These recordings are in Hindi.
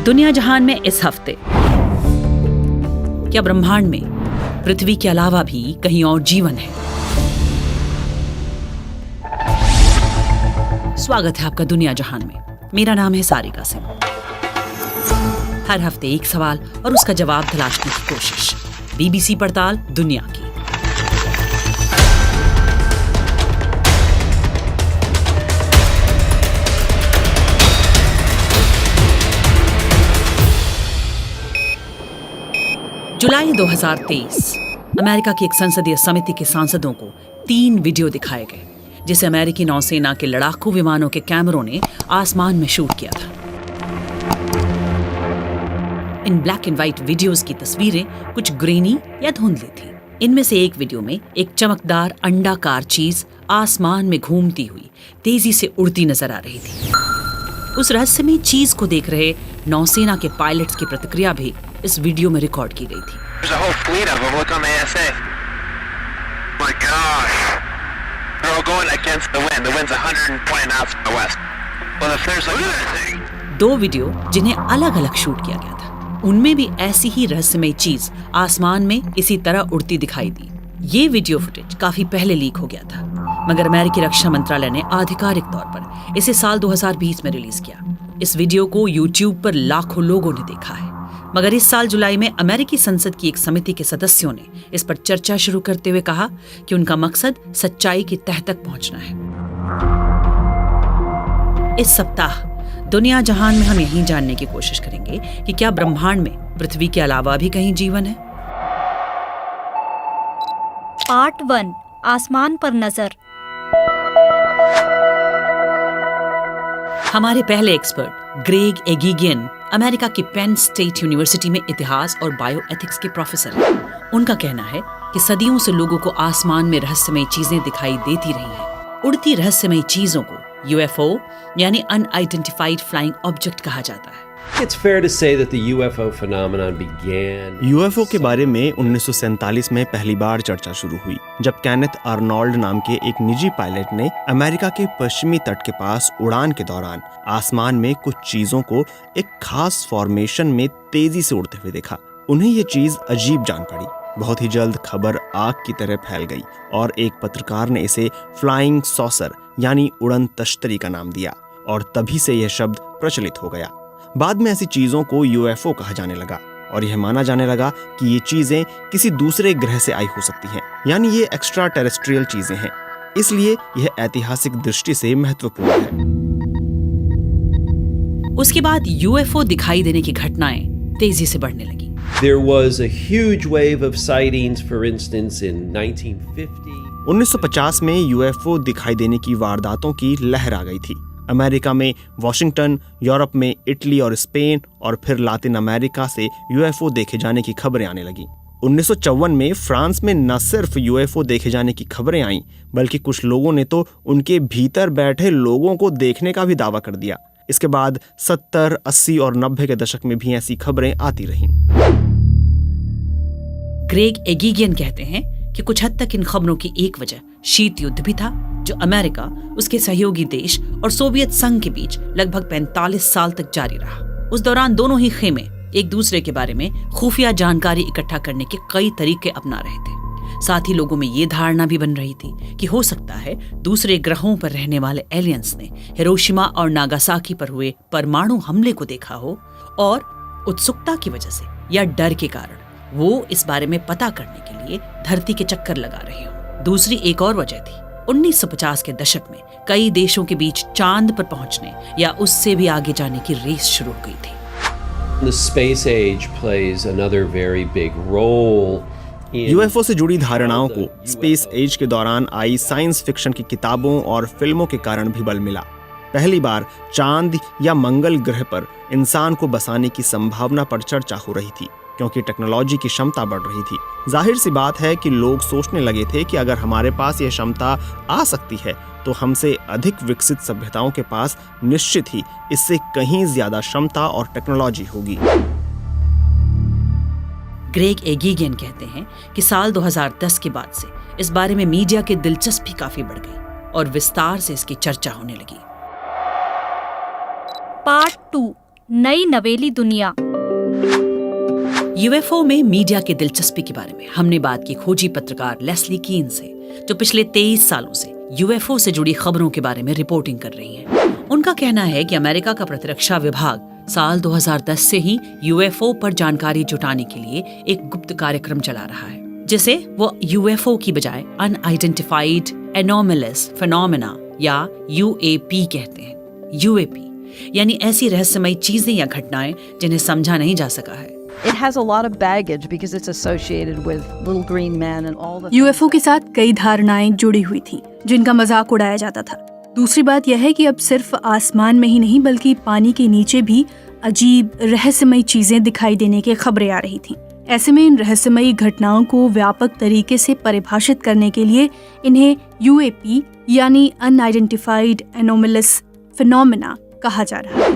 दुनिया जहान में इस हफ्ते, क्या ब्रह्मांड में पृथ्वी के अलावा भी कहीं और जीवन है? स्वागत है आपका दुनिया जहान में। मेरा नाम है सारिका सिंह। हर हफ्ते एक सवाल और उसका जवाब तलाशने की कोशिश। बीबीसी पड़ताल दुनिया की। जुलाई 2023 अमेरिका की एक संसदीय समिति के सांसदों को 3 वीडियो दिखाए गए जिसे अमेरिकी नौसेना के लड़ाकू विमानों के कैमरों ने आसमान में शूट किया था। इन ब्लैक एंड व्हाइट वीडियोस की तस्वीरें कुछ ग्रेनी या धुंधली थी। इनमें से एक वीडियो में एक चमकदार अंडाकार चीज आसमान में घूमती हुई तेजी से उड़ती नजर आ रही थी। उस रहस्यमयी चीज को देख रहे नौसेना के पायलट्स की प्रतिक्रिया भी इस वीडियो में रिकॉर्ड की गई थी। दो वीडियो जिन्हें अलग अलग शूट किया गया था, उनमें भी ऐसी ही रहस्यमयी चीज आसमान में इसी तरह उड़ती दिखाई दी। ये वीडियो फुटेज काफी पहले लीक हो गया था, मगर अमेरिकी रक्षा मंत्रालय ने आधिकारिक तौर पर इसे साल 2020 में रिलीज किया। इस वीडियो को YouTube पर लाखों लोगों ने देखा है, मगर इस साल जुलाई में अमेरिकी संसद की एक समिति के सदस्यों ने इस पर चर्चा शुरू करते हुए कहा कि उनका मकसद सच्चाई की तह तक पहुंचना है। इस सप्ताह दुनिया जहान में हम यही जानने की कोशिश करेंगे कि क्या ब्रह्मांड में पृथ्वी के अलावा भी कहीं जीवन है। पार्ट 1, आसमान पर नजर। हमारे पहले एक्सपर्ट ग्रेग एगिगियन अमेरिका की पेन स्टेट यूनिवर्सिटी में इतिहास और बायोएथिक्स के प्रोफेसर हैं। उनका कहना है कि सदियों से लोगों को आसमान में रहस्यमयी चीजें दिखाई देती रही हैं। उड़ती रहस्यमयी चीजों को UFO यानी अनआइडेंटिफाइड फ्लाइंग ऑब्जेक्ट कहा जाता है। It's fair to say that the UFO phenomenon began. UFO के बारे में 1947 में पहली बार चर्चा शुरू हुई, जब केनेथ आर्नोल्ड नाम के एक निजी पायलट ने अमेरिका के पश्चिमी तट के पास उड़ान के दौरान आसमान में कुछ चीजों को एक खास फॉर्मेशन में तेजी से उड़ते हुए देखा। उन्हें ये चीज अजीब जान पड़ी। बहुत ही जल्द खबर आग की तरह फैल गई और एक पत्रकार ने इसे फ्लाइंग सॉसर यानी उड़न तश्तरी का नाम दिया और तभी से यह शब्द प्रचलित हो गया। बाद में ऐसी चीजों को UFO कहा जाने लगा और यह माना जाने लगा कि ये चीजें किसी दूसरे ग्रह से आई हो सकती हैं, यानी ये एक्स्ट्रा टेरेस्ट्रियल चीजें हैं। इसलिए यह ऐतिहासिक दृष्टि से महत्वपूर्ण है। उसके बाद UFO दिखाई देने की घटनाएं तेजी से बढ़ने लगी। There was a huge wave of sightings, for instance, in 1950. 1950 में UFO दिखाई देने की वारदातों की लहर आ गई थी। अमेरिका में वॉशिंगटन, यूरोप में इटली और स्पेन और फिर लातिन अमेरिका से UFO देखे जाने की खबरें आने लगी। 1954 में फ्रांस में न सिर्फ UFO देखे जाने की खबरें आईं, बल्कि कुछ लोगों ने तो उनके भीतर बैठे लोगों को देखने का भी दावा कर दिया। इसके बाद 70, 80 और 90 के दशक में भी ऐसी खबरें आती रहीं। ग्रेग एगिगियन कहते हैं कि कुछ हद तक इन खबरों की एक वजह शीत युद्ध भी था, जो अमेरिका, उसके सहयोगी देश और सोवियत संघ के बीच लगभग 45 साल तक जारी रहा। उस दौरान दोनों ही खेमे एक दूसरे के बारे में खुफिया जानकारी इकट्ठा करने के कई तरीके अपना रहे थे। साथ ही लोगों में ये धारणा भी बन रही थी कि हो सकता है दूसरे ग्रहों पर रहने वाले एलियंस ने हिरोशिमा और नागासाकी पर हुए परमाणु हमले को देखा हो और उत्सुकता की वजह से या डर के कारण वो इस बारे में पता करने के लिए धरती के चक्कर लगा रहे हो। दूसरी एक और वजह थी 1950 के दशक में कई देशों के बीच चांद पर पहुंचने या उससे भी आगे जाने की रेस शुरू हो गई थी। The space age plays another very big role. UFO से जुड़ी धारणाओं को स्पेस एज के दौरान आई साइंस फिक्शन की किताबों और फिल्मों के कारण भी बल मिला। पहली बार चांद या मंगल ग्रह पर इंसान को बसाने की संभावना पर चर्चा हो रही थी, क्योंकि टेक्नोलॉजी की क्षमता बढ़ रही थी। जाहिर सी बात है कि लोग सोचने लगे थे कि अगर हमारे पास यह क्षमता आ सकती है तो हमसे अधिक विकसित सभ्यताओं के पास निश्चित ही इससे कहीं ज्यादा क्षमता और टेक्नोलॉजी होगी। ग्रेग एगिगियन कहते हैं कि साल 2010 के बाद से इस बारे में मीडिया की दिलचस्पी काफी बढ़ गई और विस्तार से इसकी चर्चा होने लगी। पार्ट 2 नई नवेली दुनिया। यूएफओ में मीडिया की दिलचस्पी के बारे में हमने बात की खोजी पत्रकार लेस्ली कीन से, जो पिछले 23 सालों से यूएफओ से जुड़ी खबरों के बारे में रिपोर्टिंग कर रही हैं। उनका कहना है कि अमेरिका का प्रतिरक्षा विभाग साल 2010 से ही यूएफओ पर जानकारी जुटाने के लिए एक गुप्त कार्यक्रम चला रहा है, जिसे वो यूएफओ की बजाय अनआइडेंटिफाइड एनोमलस फिनोमेना या यूएपी कहते हैं। यूएपी यानी ऐसी रहस्यमयी चीजें या घटनाएं जिन्हें समझा नहीं जा सका है। It has a lot of baggage because it's associated with little green men and all the UFO के साथ कई धारणाएं जुड़ी हुई थी जिनका मजाक उड़ाया जाता था। दूसरी बात यह है कि अब सिर्फ आसमान में ही नहीं बल्कि पानी के नीचे भी अजीब रहस्यमयी चीजें दिखाई देने की खबरें आ रही थीं। ऐसे में इन रहस्यमयी घटनाओं को व्यापक तरीके से परिभाषित करने के लिए इन्हें यूएपी यानी अनआइडेंटिफाइड एनोमलस फिनोमेना कहा जा रहा है।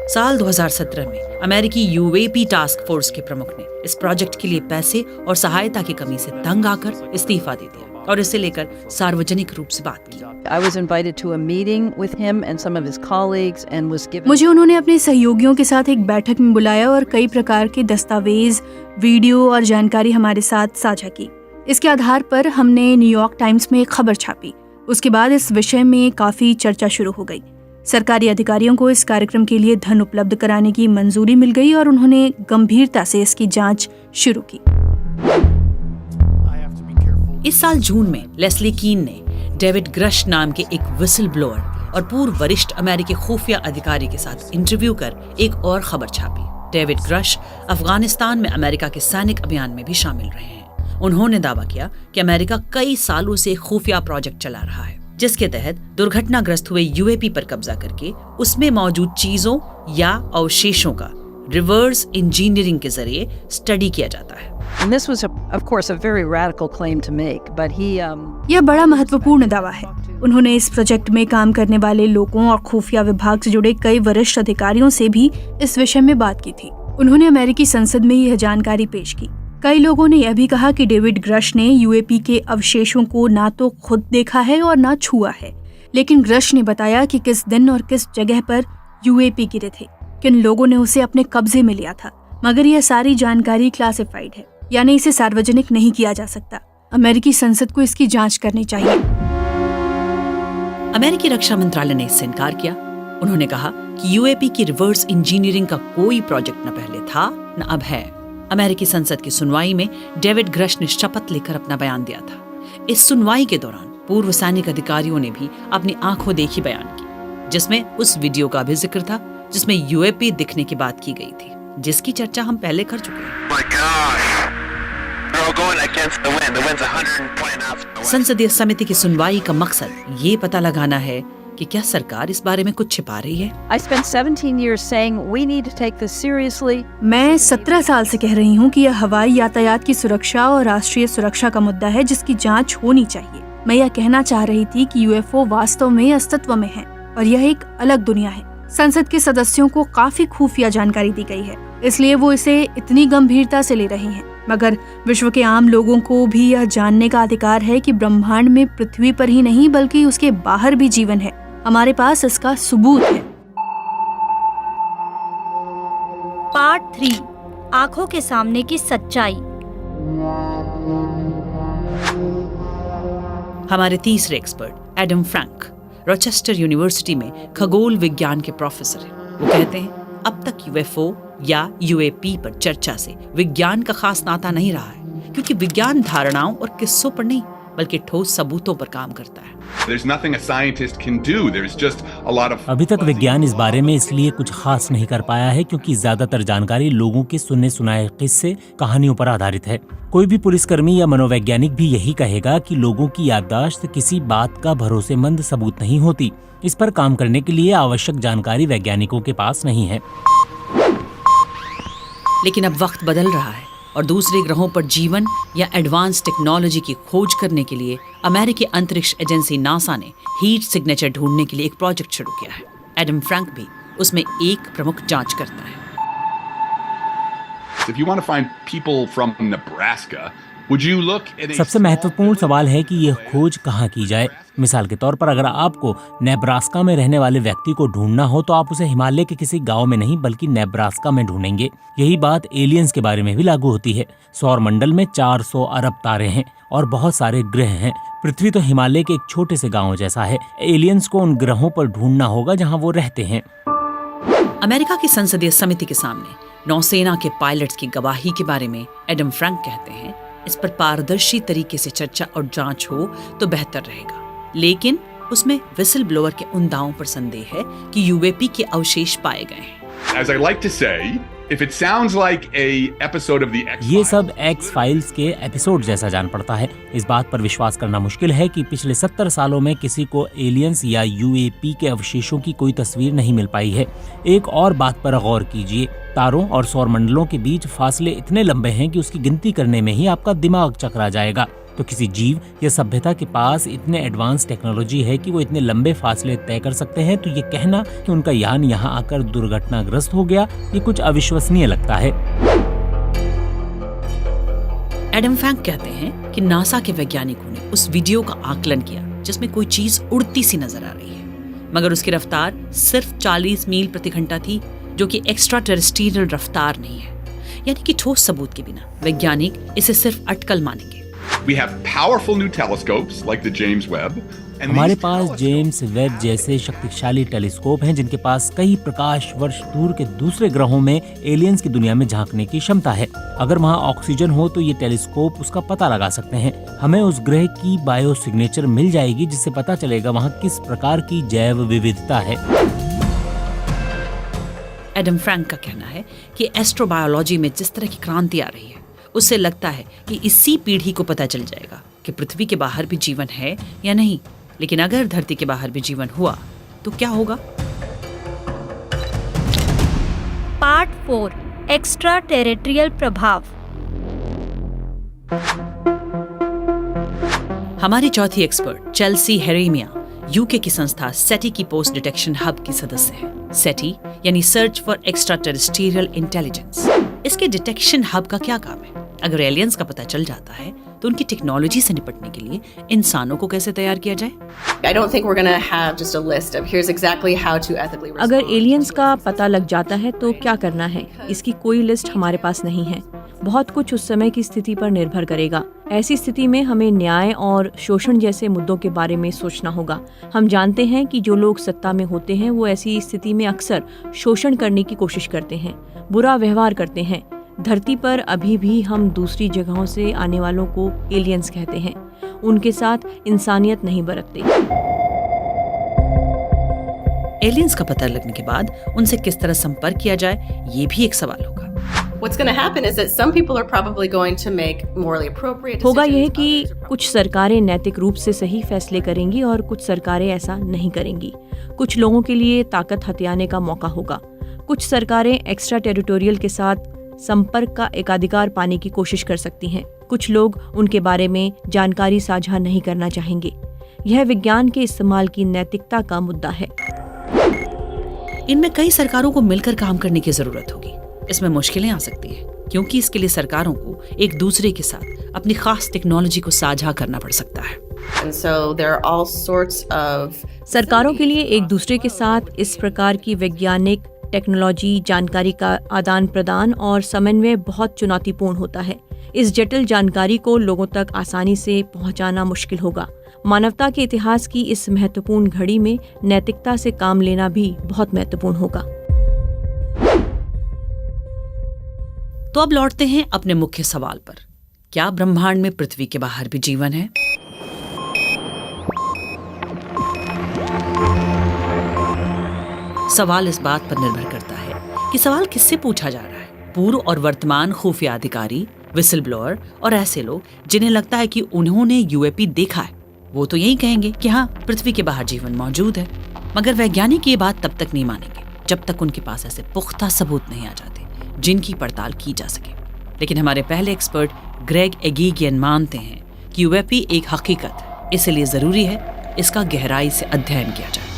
साल 2017 में अमेरिकी यूएपी टास्क फोर्स के प्रमुख ने इस प्रोजेक्ट के लिए पैसे और सहायता की कमी से तंग आकर इस्तीफा दे दिया और इसे लेकर सार्वजनिक रूप से बात की। I was invited to a meeting with him and some of his colleagues and was given मुझे उन्होंने अपने सहयोगियों के साथ एक बैठक में बुलाया और कई प्रकार के दस्तावेज, वीडियो और जानकारी हमारे साथ साझा की। इसके आधार पर हमने न्यूयॉर्क टाइम्स में एक खबर छापी। उसके बाद इस विषय में काफी चर्चा शुरू हो गई। सरकारी अधिकारियों को इस कार्यक्रम के लिए धन उपलब्ध कराने की मंजूरी मिल गई और उन्होंने गंभीरता से इसकी जांच शुरू की। इस साल जून में लेस्ली कीन ने डेविड ग्रश नाम के एक विसल ब्लोअर और पूर्व वरिष्ठ अमेरिकी खुफिया अधिकारी के साथ इंटरव्यू कर एक और खबर छापी। डेविड ग्रश अफगानिस्तान में अमेरिका के सैनिक अभियान में भी शामिल रहे हैं। उन्होंने दावा किया कि अमेरिका कई सालों से खुफिया प्रोजेक्ट चला रहा है, जिसके तहत दुर्घटनाग्रस्त हुए यूएपी पर कब्जा करके उसमें मौजूद चीजों या अवशेषों का रिवर्स इंजीनियरिंग के जरिए स्टडी किया जाता है। and this was of course a very radical claim to make but he यह बड़ा महत्वपूर्ण दावा है। उन्होंने इस प्रोजेक्ट में काम करने वाले लोगों और खुफिया विभाग से जुड़े कई वरिष्ठ अधिकारियों से भी इस विषय में बात की थी। उन्होंने अमेरिकी संसद में यह जानकारी पेश की। कई लोगों ने यह भी कहा कि डेविड ग्रश ने यूएपी के अवशेषों को ना तो खुद देखा है और ना छुआ है, लेकिन ग्रश ने बताया कि किस दिन और किस जगह पर यूएपी गिरे थे, किन लोगों ने उसे अपने कब्जे में लिया था। मगर यह सारी जानकारी क्लासिफाइड है, यानी इसे सार्वजनिक नहीं किया जा सकता। अमेरिकी संसद को इसकी जांच करनी चाहिए। अमेरिकी रक्षा मंत्रालय ने इससे इनकार किया। उन्होंने कहा कि यूएपी की रिवर्स इंजीनियरिंग का कोई प्रोजेक्ट न पहले था न अब है। अमेरिकी संसद की सुनवाई में डेविड ग्रश ने शपथ लेकर अपना बयान दिया था। इस सुनवाई के दौरान पूर्व सैनिक अधिकारियों ने भी अपनी आंखों देखी बयान की, जिसमें उस वीडियो का भी जिक्र था जिसमें यूएपी दिखने की बात की गई थी, जिसकी चर्चा हम पहले कर चुके हैं। संसदीय समिति की सुनवाई का मकसद ये पता लगाना है कि क्या सरकार इस बारे में कुछ छिपा रही है। I spent 17 years saying we need to take this seriously. मैं 17 साल से कह रही हूँ कि यह हवाई यातायात की सुरक्षा और राष्ट्रीय सुरक्षा का मुद्दा है जिसकी जांच होनी चाहिए। मैं यह कहना चाह रही थी कि यूएफओ वास्तव में अस्तित्व में है और यह एक अलग दुनिया है। संसद के सदस्यों को काफी खुफिया जानकारी दी गई है, इसलिए वो इसे इतनी गंभीरता से ले रहे हैं। मगर विश्व के आम लोगों को भी यह जानने का अधिकार है कि ब्रह्मांड में पृथ्वी पर ही नहीं बल्कि उसके बाहर भी जीवन है। हमारे पास इसका सबूत है। पार्ट 3 आंखों के सामने की सच्चाई। हमारे तीसरे expert Adam Frank Rochester university में खगोल विज्ञान के प्रोफेसर हैं। वो कहते हैं अब तक यूएफओ या यूएपी पर चर्चा से विज्ञान का खास नाता नहीं रहा है, क्योंकि विज्ञान धारणाओं और किस्सों पर नहीं बल्कि ठोस सबूतों पर काम करता है। अभी तक विज्ञान इस बारे में इसलिए कुछ खास नहीं कर पाया है क्योंकि ज्यादातर जानकारी लोगों के सुने सुनाए किस्से, कहानियों पर आधारित है। कोई भी पुलिसकर्मी या मनोवैज्ञानिक भी यही कहेगा कि लोगों की याददाश्त किसी बात का भरोसेमंद सबूत नहीं होती। इस पर काम करने के लिए आवश्यक जानकारी वैज्ञानिकों के पास नहीं है। लेकिन अब वक्त बदल रहा है और दूसरे ग्रहों पर जीवन या एडवांस टेक्नोलॉजी की खोज करने के लिए अमेरिकी अंतरिक्ष एजेंसी नासा ने हीट सिग्नेचर ढूंढने के लिए एक प्रोजेक्ट शुरू किया है। एडम फ्रैंक भी उसमें एक प्रमुख जांच करता है। If you want to find people from Nebraska, सबसे महत्वपूर्ण सवाल है कि यह खोज कहाँ की जाए। मिसाल के तौर पर अगर आपको नेब्रास्का में रहने वाले व्यक्ति को ढूंढना हो तो आप उसे हिमालय के किसी गांव में नहीं बल्कि नेब्रास्का में ढूंढेंगे। यही बात एलियंस के बारे में भी लागू होती है। सौर मंडल में 400 अरब तारे हैं और बहुत सारे ग्रह हैं। पृथ्वी तो हिमालय के एक छोटे से गाँव जैसा है। एलियंस को उन ग्रहों पर ढूंढना होगा जहाँ वो रहते हैं। अमेरिका की संसदीय समिति के सामने नौसेना के पायलट्स की गवाही के बारे में एडम फ्रैंक कहते हैं, इस पर पारदर्शी तरीके से चर्चा और जांच हो तो बेहतर रहेगा, लेकिन उसमें विसल ब्लोअर के उन दावों पर संदेह है कि यूएपी के अवशेष पाए गए हैं। As I like to say, if it sounds like a episode of the X-Files, ये सब एक्स फाइल्स के एपिसोड जैसा जान पड़ता है। इस बात पर विश्वास करना मुश्किल है कि पिछले 70 सालों में किसी को एलियंस या यूएपी के अवशेषों की कोई तस्वीर नहीं मिल पाई है। एक और बात पर गौर कीजिए, तारों और सौर मंडलों के बीच फासले इतने लंबे हैं कि उसकी गिनती करने में ही आपका दिमाग चकरा जाएगा। तो किसी जीव या सभ्यता के पास इतने एडवांस टेक्नोलॉजी है कि वो इतने लंबे फासले तय कर सकते हैं, तो ये कहना कि उनका यान यहाँ आकर दुर्घटनाग्रस्त हो गया, ये कुछ अविश्वसनीय लगता है। एडम फ्रैंक कहते हैं कि नासा के वैज्ञानिकों ने उस वीडियो का आकलन किया जिसमें कोई चीज उड़ती सी नजर आ रही है, मगर उसकी रफ्तार सिर्फ 40 मील प्रति घंटा थी, जो कि एक्स्ट्रा टेरेस्ट्रियल रफ्तार नहीं है। यानी कि ठोस सबूत के बिना वैज्ञानिक इसे सिर्फ अटकल मानेंगे। we have powerful new telescopes like the James Webb. And हमारे these pass telescopes James Webb जैसे शक्तिशाली टेलीस्कोप हैं जिनके पास कई प्रकाश वर्ष दूर के दूसरे ग्रहों में एलियंस की दुनिया में झांकने की क्षमता है। अगर वहाँ ऑक्सीजन हो तो ये टेलीस्कोप उसका पता लगा सकते हैं। हमें उस ग्रह की बायो सिग्नेचर मिल जाएगी जिससे पता चलेगा वहाँ किस प्रकार की जैव विविधता है। एडम फ्रैंक का कहना है कि एस्ट्रोबायोलॉजी में जिस तरह की क्रांति आ रही है, उससे लगता है कि इसी पीढ़ी को पता चल जाएगा कि पृथ्वी के बाहर भी जीवन है या नहीं। लेकिन अगर धरती के बाहर भी जीवन हुआ तो क्या होगा? पार्ट 4 एक्स्ट्रा टेरिटरियल प्रभाव। हमारी चौथी एक्सपर्ट चेल्सी हेरेमिया यूके की संस्था सेटी की पोस्ट डिटेक्शन हब की सदस्य है। सेटी यानी search for extra terrestrial intelligence. इसके डिटेक्शन हब का क्या काम है? अगर एलियंस का पता चल जाता है तो उनकी टेक्नोलॉजी से निपटने के लिए इंसानों को कैसे तैयार किया जाए? I don't think we're going to have just a list of here's exactly how to ethically respond. अगर एलियंस का पता लग जाता है तो क्या करना है, इसकी कोई लिस्ट हमारे पास नहीं है। बहुत कुछ उस समय की स्थिति पर निर्भर करेगा। ऐसी स्थिति में हमें न्याय और शोषण जैसे मुद्दों के बारे में सोचना होगा। हम जानते हैं कि जो लोग सत्ता में होते हैं वो ऐसी स्थिति में अक्सर शोषण करने की कोशिश करते हैं, बुरा व्यवहार करते हैं। धरती पर अभी भी हम दूसरी जगहों से आने वालों को एलियंस कहते हैं। उनके साथ इंसानियत नहीं बरतते। एलियंस का पता लगने के बाद उनसे किस तरह संपर्क किया जाए, ये भी एक सवाल होगा। What's going to happen is that some people are probably going to make morally appropriate होगा decisions. यह कि कुछ सरकारें नैतिक रूप से सही फैसले करेंगी और कुछ सरकारें ऐसा नहीं करेंगी। कुछ लोगों के लिए ताकत हथियाने का मौका होगा। कुछ सरकारें एक्स्ट्रा टेरिटोरियल के साथ संपर्क का एकाधिकार पाने की कोशिश कर सकती हैं। कुछ लोग उनके बारे में जानकारी साझा नहीं करना चाहेंगे। यह विज्ञान के इस्तेमाल की नैतिकता का मुद्दा है। इनमें कई सरकारों को मिलकर काम करने की जरूरत होगी। इसमें मुश्किलें आ सकती हैं क्योंकि इसके लिए सरकारों को एक दूसरे के साथ अपनी खास टेक्नोलॉजी को साझा करना पड़ सकता है। And so there are all sorts of सरकारों के लिए एक दूसरे के साथ इस प्रकार की वैज्ञानिक टेक्नोलॉजी, जानकारी का आदान प्रदान और समन्वय बहुत चुनौतीपूर्ण होता है। इस जटिल जानकारी को लोगों तक आसानी से पहुंचाना मुश्किल होगा। मानवता के इतिहास की इस महत्वपूर्ण घड़ी में नैतिकता से काम लेना भी बहुत महत्वपूर्ण होगा। तो अब लौटते हैं अपने मुख्य सवाल पर। क्या ब्रह्मांड में पृथ्वी के बाहर भी जीवन है? सवाल इस बात पर निर्भर करता है कि सवाल किससे पूछा जा रहा है। पूर्व और वर्तमान खुफिया अधिकारी, विसल ब्लोअर और ऐसे लोग जिन्हें लगता है कि उन्होंने यूएपी देखा है, वो तो यही कहेंगे कि हाँ, पृथ्वी के बाहर जीवन मौजूद है। मगर वैज्ञानिक ये बात तब तक नहीं मानेंगे जब तक उनके पास ऐसे पुख्ता सबूत नहीं आ जाते जिनकी पड़ताल की जा सके। लेकिन हमारे पहले एक्सपर्ट ग्रेग एगीगियन मानते हैं कि यूएपी एक हकीकत है, इसलिए जरूरी है इसका गहराई से अध्ययन किया जाए।